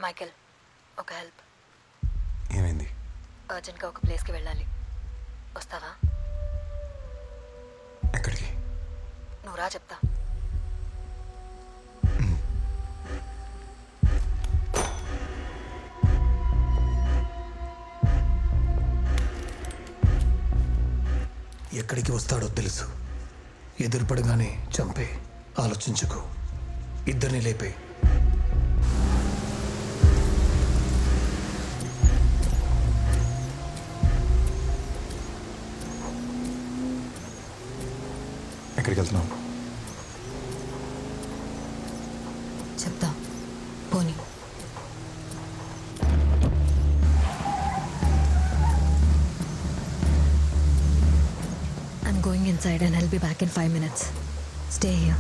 Michael, ఒక help. ఏమైంది? అర్జెంట్గా ఒక ప్లేస్కి వెళ్ళాలి. వస్తావా? ఎక్కడికి? నువ్వు రా, చెప్తా. ఎక్కడికి వస్తాడో తెలుసు. ఎదురుపడగానే చంపే. ఆలోచించుకో. ఇద్దరిని లేపే. ఎక్కడికి వెళ్తున్నావు? చెప్తా, పోనీ. I'm going inside and I'll be back in 5 minutes. Stay here.